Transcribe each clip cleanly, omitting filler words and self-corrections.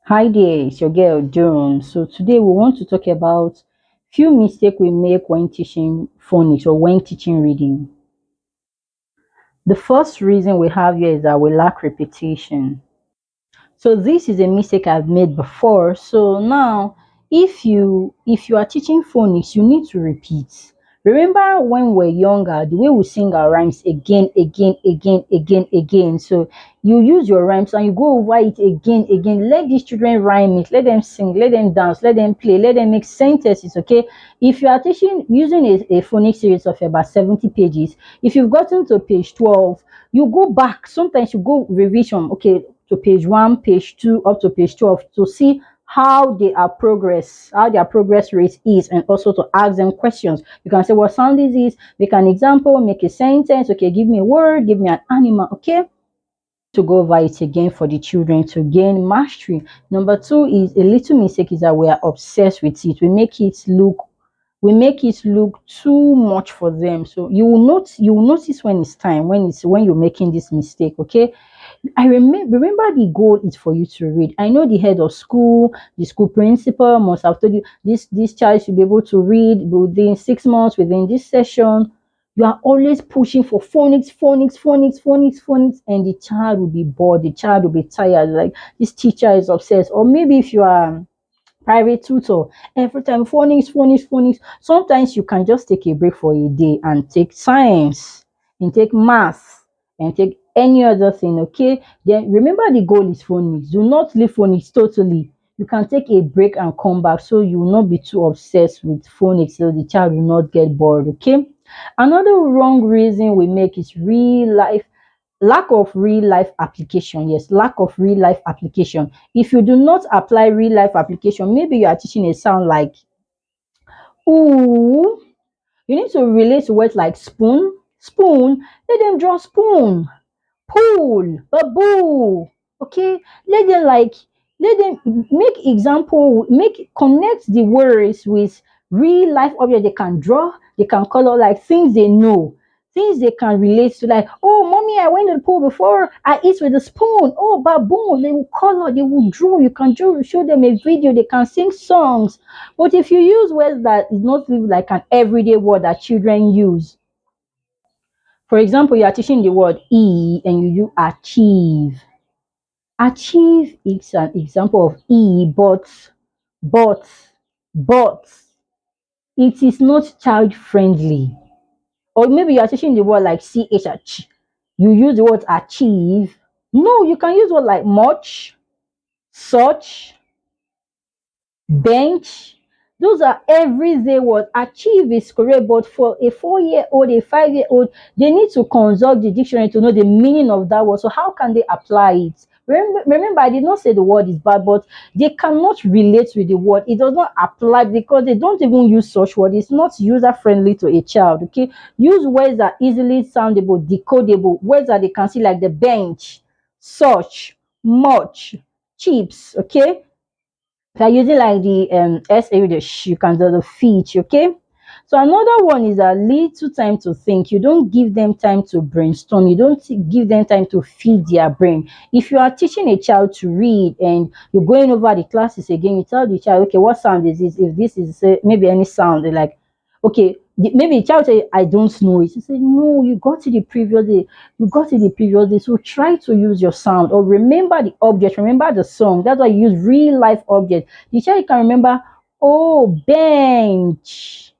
Hi there, it's your girl Joan. So today we want to talk about few mistakes we make when teaching phonics or when teaching reading. The first reason we have here is that we lack repetition. So this is a mistake I've made before. So now if you are teaching phonics, you need to repeat. Remember when we're younger, the way we sing our rhymes again, again, again, again, again. So you use your rhymes and you go over it again, again. Let these children rhyme it, let them sing, let them dance, let them play, let them make sentences. Okay. If you are teaching using a phonics series of about 70 pages, if you've gotten to page 12, you go back. Sometimes you go revision. Okay, to page 1, page 2, up to page 12 to see how their progress rate is, and also to ask them questions. You can say, what sound is this? Make an example, make a sentence. Okay, give me a word, give me an animal. Okay, to go over it again for the children to gain mastery. Number two is a little mistake is that we are obsessed with it. We make it look too much for them. So you will notice when it's time, when you're making this mistake. Okay, I remember the goal is for you to read. I know the head of school, the school principal must have told you this child should be able to read within 6 months, within this session. You are always pushing for phonics, phonics, phonics, phonics, phonics, and the child will be bored, the child will be tired, like this teacher is obsessed. Or maybe if you are private tutor, every time phonics, phonics, phonics. Sometimes you can just take a break for a day and take science and take math and take any other thing. Okay, then remember the goal is phonics. Do not leave phonics totally. You can take a break and come back, so you will not be too obsessed with phonics, so the child will not get bored. Okay, another wrong reason we make is real life lack of real life application. Yes, lack of real life application. If you do not apply real life application, maybe you are teaching a sound like ooh, you need to relate to words like spoon, spoon. Let them draw spoon, pool, baboo. Okay, let them let them make example, make connect the words with real life object. They can draw, they can color, like things they know, things they can relate to. Like, oh mommy, I went to the pool before, I eat with a spoon. Oh baboon, they will color, they will draw. You can draw, show them a video, they can sing songs. But if you use words that is not really like an everyday word that children use, for example, you are teaching the word e and you do achieve. Achieve is an example of e, but, but it is not child friendly. Or maybe you are teaching the word like ch, you use the word achieve. No, you can use word like much, such, bench. Those are everyday words. Achieve is correct, but for a 4 year old, a 5 year old, they need to consult the dictionary to know the meaning of that word. So how can they apply it? Remember, I did not say the word is bad, but they cannot relate with the word. It does not apply because they don't even use such word. It's not user friendly to a child. Okay, use words that are easily soundable, decodable, words that they can see, like the bench, such, much, chips. Okay, if you're using like the SA, the you can do the feet. Okay, so another one is that little time to think. You don't give them time to brainstorm. You don't give them time to feed their brain. If you are teaching a child to read and you're going over the classes again, you tell the child, okay, what sound is this? If this is maybe any sound, they're like, okay, maybe the child say, I don't know it. You say, no, you got it the previous day. You got it the previous day. So try to use your sound or remember the object, remember the song. That's why you use real life object. The child can remember, oh, bench.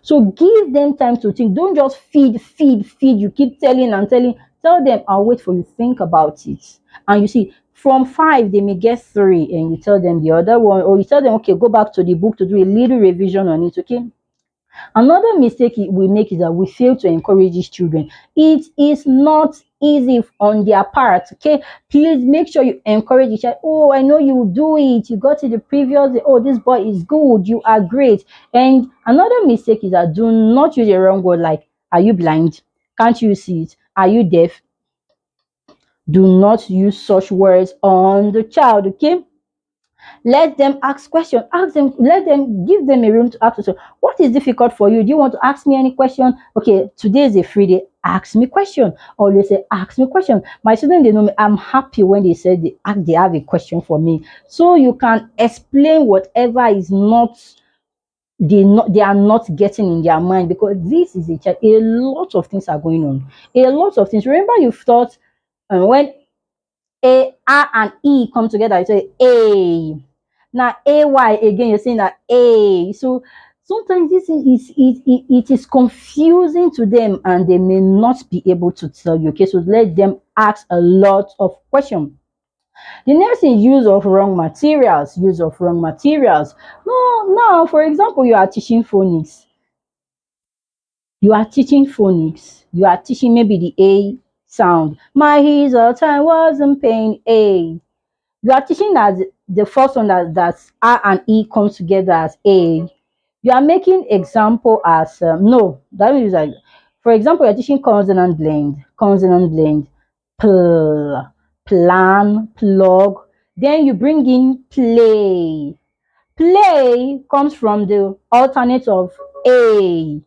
So give them time to think. Don't just feed, feed, feed. You keep telling and telling. Tell them, I'll wait for you. Think about it. And you see, from five, they may get three, and you tell them the other one, or you tell them, okay, go back to the book to do a little revision on it. Okay. Another mistake we make is that we fail to encourage these children. It is not easy on their part. Okay, please make sure you encourage each other. Oh, I know you will do it. You got it the previous day. Oh, this boy is good. You are great. And another mistake is that do not use a wrong word like, are you blind? Can't you see it? Are you deaf? Do not use such words on the child. Okay, Let them ask questions. Ask them, let them give them a room to ask question. What is difficult for you? Do you want to ask me any question? Okay, today is a free day. Ask me question. Always say, ask me question. My students, they know me. I'm happy when they say they have a question for me. So you can explain whatever is not they are not getting in their mind, because this is a child. A lot of things are going on. A lot of things. Remember, you thought when a R and E come together, you say A. Now AY again, you're saying that A. So sometimes this it is confusing to them, and they may not be able to tell you. Okay, so let them ask a lot of questions. The next is use of wrong materials. Use of wrong materials. No, now, for example, you are teaching phonics. You are teaching phonics. You are teaching maybe the A sound. My his or time wasn't pain A. You are teaching that the first one that's R and E comes together as A. You are making example as no. That means like, for example, you're teaching consonant blend. Consonant blend. Pl, plan, plug. Then you bring in play. Play comes from the alternate of A.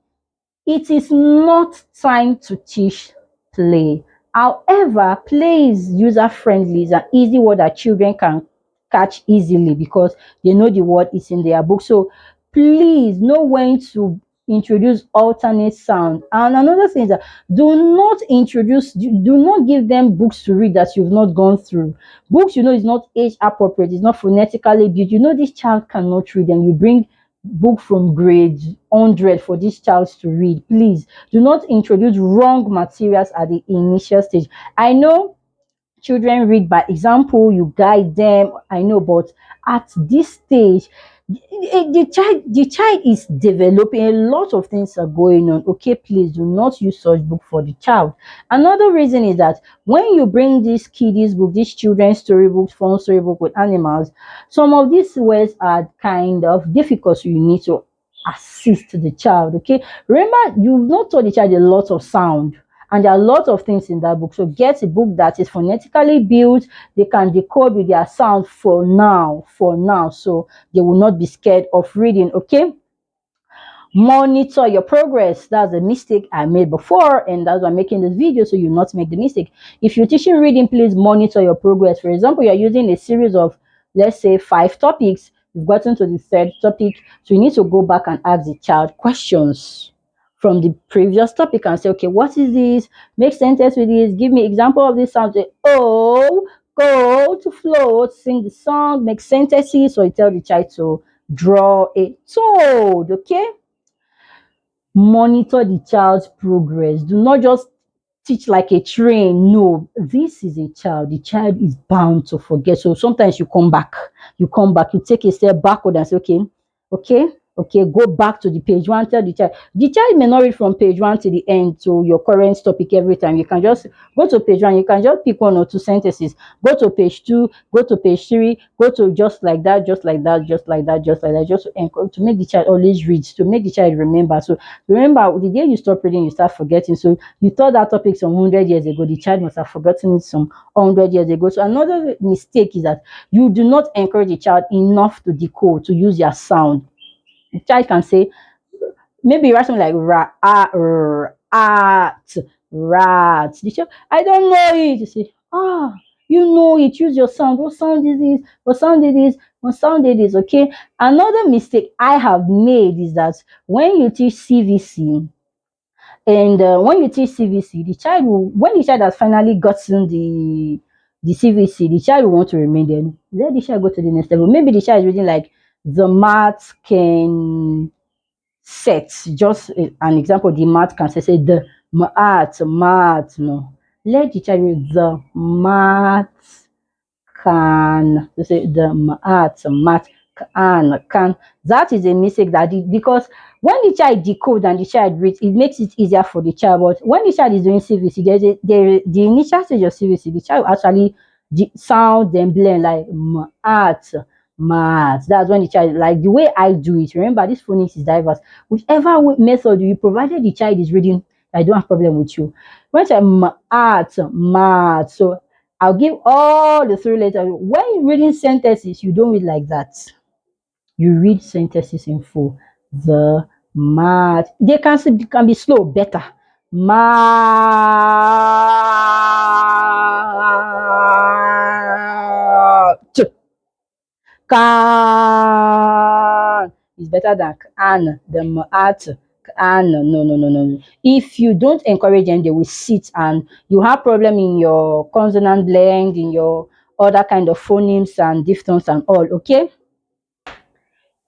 It is not time to teach play. However, play is user friendly. It's an easy word that children can catch easily because they know the word is in their book. So please know when to introduce alternate sound. And another thing is that do not give them books to read that you've not gone through. Books, is not age appropriate, it's not phonetically built. This child cannot read, and you bring book from grade 100 for this child to read. Please do not introduce wrong materials at the initial stage. I know children read by example, you guide them, I know, but at this stage, the child is developing. A lot of things are going on. Okay, please do not use such book for the child. Another reason is that when you bring these kiddies book, these children's storybooks, fun storybook with animals, some of these words are kind of difficult, so you need to assist the child. Okay, remember, you've not taught the child a lot of sound, and there are a lot of things in that book. So get a book that is phonetically built. They can decode with their sound for now, so they will not be scared of reading. Okay, monitor your progress. That's a mistake I made before, and that's why I'm making this video, so you not make the mistake. If you're teaching reading, please monitor your progress. For example, you're using a series of, let's say, 5 topics. You've gotten to the third topic, so you need to go back and ask the child questions from the previous topic and say, okay, what is this? Make sentence with this. Give me example of this sound. Say, oh, go to float, sing the song, make sentences. So you tell the child to draw a toad. Okay, monitor the child's progress. Do not just teach like a train. No, this is a child. The child is bound to forget. So sometimes you take a step backward and say, okay, okay, go back to the page one. Tell the child may not read from page one to the end to your current topic every time. You can just go to page one, you can just pick 1 or 2 sentences, go to page two, go to page three, go to just like that, just like that, just like that, just like that, just to encourage, to make the child always read, to make the child remember. So remember, the day you stop reading, you start forgetting. So you taught that topic some 100 years ago, the child must have forgotten it some 100 years ago. So another mistake is that you do not encourage the child enough to decode, to use their sound. The child can say, maybe write something like at, rat. The child, I don't know it. You say, you know it. Use your sound. What sound is this? What sound is this? What sound is this? Okay. Another mistake I have made is that when you teach CVC, and when you teach CVC, when the child has finally gotten the CVC, the child will want to remain there. Let the child go to the next level. Maybe the child is reading like the math can set. Just an example, the math can say the math. No, let the child read the math can. They say the math can. That is a mistake because when the child decode and the child reads, it makes it easier for the child. But when the child is doing CVC, the initial stage of CVC, the child actually sound then blend like math. That's when the child, like the way I do it. Remember, this phonics is diverse. Whichever method you provided the child is reading, I don't have problem with you. When I math, so I'll give all the three letters. When you're reading sentences, you don't read like that. You read sentences in full. The mat. They can be slow, better. Mat. Can is better than can. The mat. Can. No, no, no, no, no. If you don't encourage them, they will sit and you have problem in your consonant blend, in your other kind of phonemes and diphthongs and all. Okay.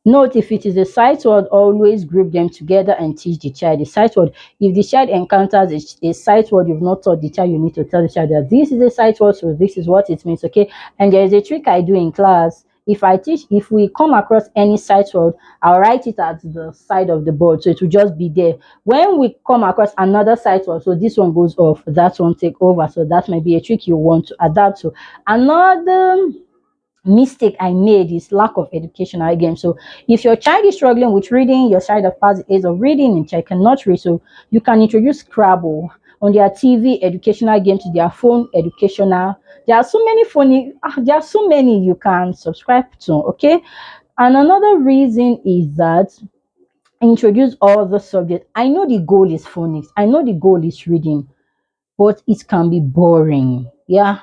Note, if it is a sight word, always group them together and teach the child the sight word. If the child encounters a sight word you've not taught the child, you need to tell the child that this is a sight word, so this is what it means, okay? And there is a trick I do in class. If we come across any sight word, I'll write it at the side of the board, so it will just be there. When we come across another sight word, so this one goes off, that one take over. So that might be a trick you want to adapt to. Another mistake I made is lack of educational again. So if your child is struggling with reading, your child has passed the age of reading and child cannot read, so you can introduce Scrabble on their TV educational games, their phone educational. There are so many funny, there are so many you can subscribe to. Okay. And another reason is that introduce all the subjects. I know the goal is phonics, I know the goal is reading, but it can be boring. Yeah,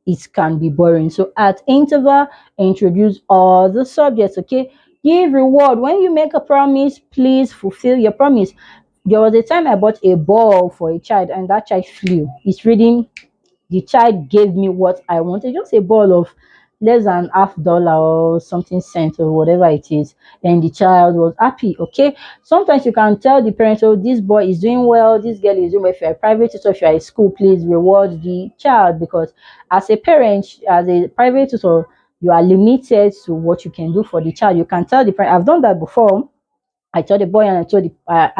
it can be boring. So at interval, introduce all the subjects. Okay, give reward. When you make a promise, please fulfill your promise. There was a time I bought a ball for a child and that child flew. It's reading. The child gave me what I wanted, just a ball of less than $half or something cent or whatever it is. And the child was happy. Okay. Sometimes you can tell the parents, oh, this boy is doing well, this girl is doing well. If you're a private tutor, if you're a school, please reward the child, because as a parent, as a private tutor, you are limited to what you can do for the child. You can tell the parent, I've done that before. I told the boy and I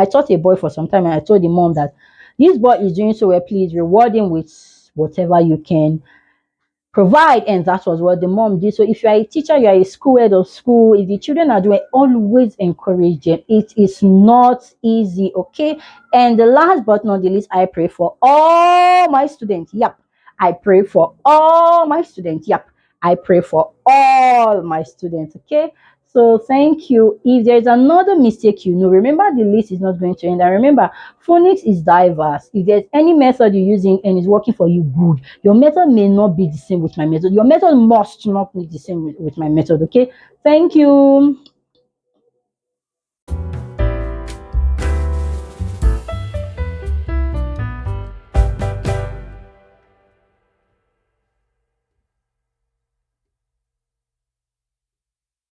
taught a boy for some time and I told the mom that this boy is doing so well, please reward him with whatever you can provide. And that was what the mom did. So if you are a teacher, you are a school head of school, if the children are doing, always encourage them. It is not easy. Okay. And the last but not the least, I pray for all my students. Yep. I pray for all my students. Yep. I pray for all my students. Okay. So thank you. If there's another mistake, remember the list is not going to end. And remember, phonics is diverse. If there's any method you're using and it's working for you, good. Your method may not be the same with my method. Your method must not be the same with my method. Okay. Thank you.